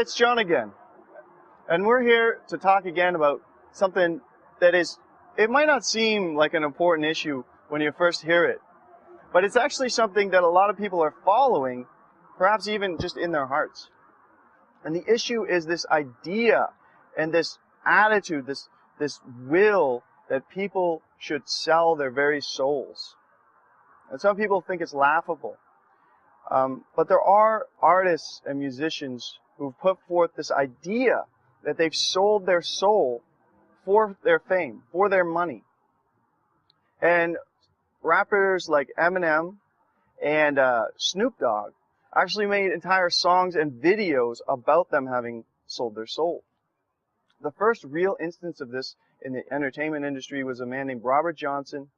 it's John again. And we're here to talk again about something that it might not seem like an important issue when you first hear it, but it's actually something that a lot of people are following, perhaps even just in their hearts. And the issue is this idea and this attitude, this will that people should sell their very souls. And some people think it's laughable. But there are artists and musicians who've put forth this idea that they've sold their soul for their fame, for their money. And rappers like Eminem and Snoop Dogg actually made entire songs and videos about them having sold their soul. The first real instance of this in the entertainment industry was a man named Robert Johnson.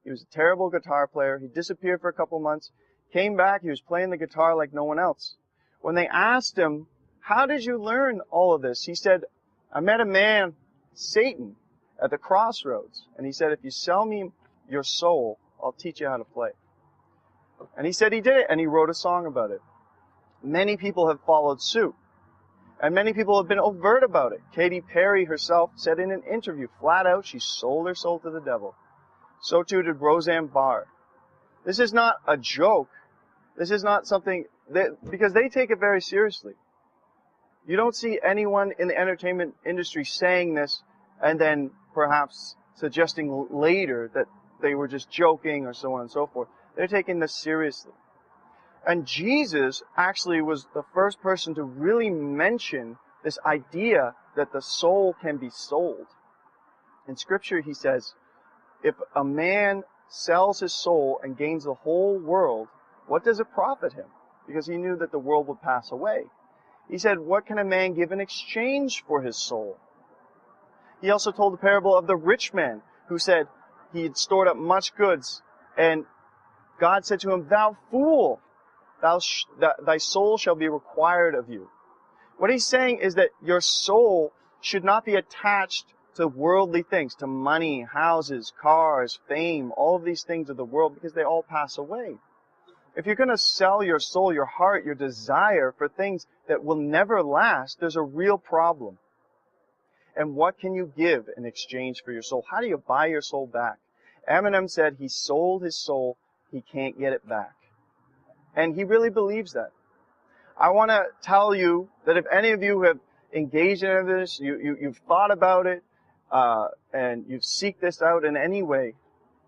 He was a terrible guitar player. He disappeared for a couple months, came back, he was playing the guitar like no one else. When they asked him, how did you learn all of this? He said, I met a man, Satan, at the crossroads. And he said, if you sell me your soul, I'll teach you how to play. And he said he did it, and he wrote a song about it. Many people have followed suit. And many people have been overt about it. Katy Perry herself said in an interview, flat out, she sold her soul to the devil. So too did Roseanne Barr. This is not a joke. This is not something because they take it very seriously. You don't see anyone in the entertainment industry saying this and then perhaps suggesting later that they were just joking or so on and so forth. They're taking this seriously. And Jesus actually was the first person to really mention this idea that the soul can be sold. In Scripture, he says, if a man sells his soul and gains the whole world, what does it profit him? Because he knew that the world would pass away. He said, what can a man give in exchange for his soul? He also told the parable of the rich man who said he had stored up much goods, and God said to him, thou fool, thy soul shall be required of you. What he's saying is that your soul should not be attached to worldly things, to money, houses, cars, fame, all of these things of the world, because they all pass away. If you're going to sell your soul, your heart, your desire for things that will never last, there's a real problem. And what can you give in exchange for your soul? How do you buy your soul back? Eminem said he sold his soul, he can't get it back. And he really believes that. I want to tell you that if any of you have engaged in this, you've thought about it, and you've seeked this out in any way,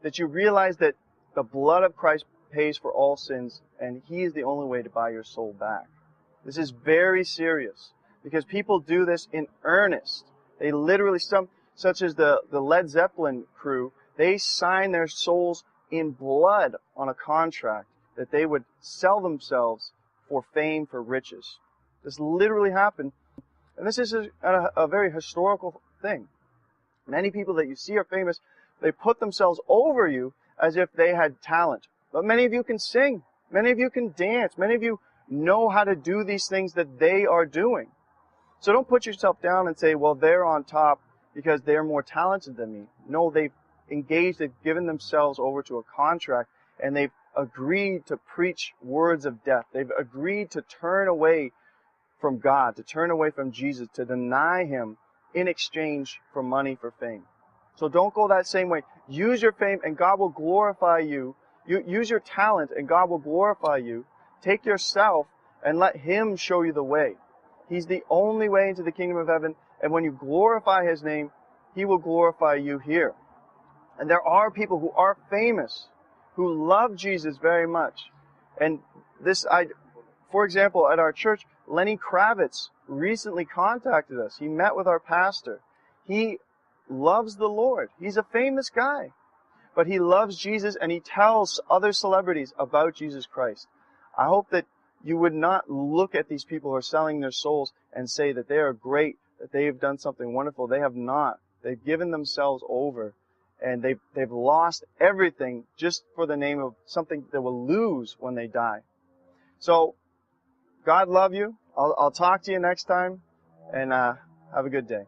that you realize that the blood of Christ pays for all sins, and He is the only way to buy your soul back. This is very serious, because people do this in earnest. They literally, such as the Led Zeppelin crew, they sign their souls in blood on a contract that they would sell themselves for fame, for riches. This literally happened, and this is a very historical thing. Many people that you see are famous, they put themselves over you as if they had talent. But many of you can sing. Many of you can dance. Many of you know how to do these things that they are doing. So don't put yourself down and say, well, they're on top because they're more talented than me. No, they've engaged, they've given themselves over to a contract, and they've agreed to preach words of death. They've agreed to turn away from God, to turn away from Jesus, to deny Him in exchange for money, for fame. So don't go that same way. Use your fame and God will glorify you. Use your talent and God will glorify you. Take yourself and let Him show you the way. He's the only way into the kingdom of heaven, and when you glorify His name, He will glorify you here. And there are people who are famous, who love Jesus very much. And for example, at our church, Lenny Kravitz recently contacted us. He met with our pastor. He loves the Lord. He's a famous guy. But he loves Jesus, and he tells other celebrities about Jesus Christ. I hope that you would not look at these people who are selling their souls and say that they are great, that they have done something wonderful. They have not. They've given themselves over, and they've lost everything just for the name of something they will lose when they die. So, God love you. I'll talk to you next time, and have a good day.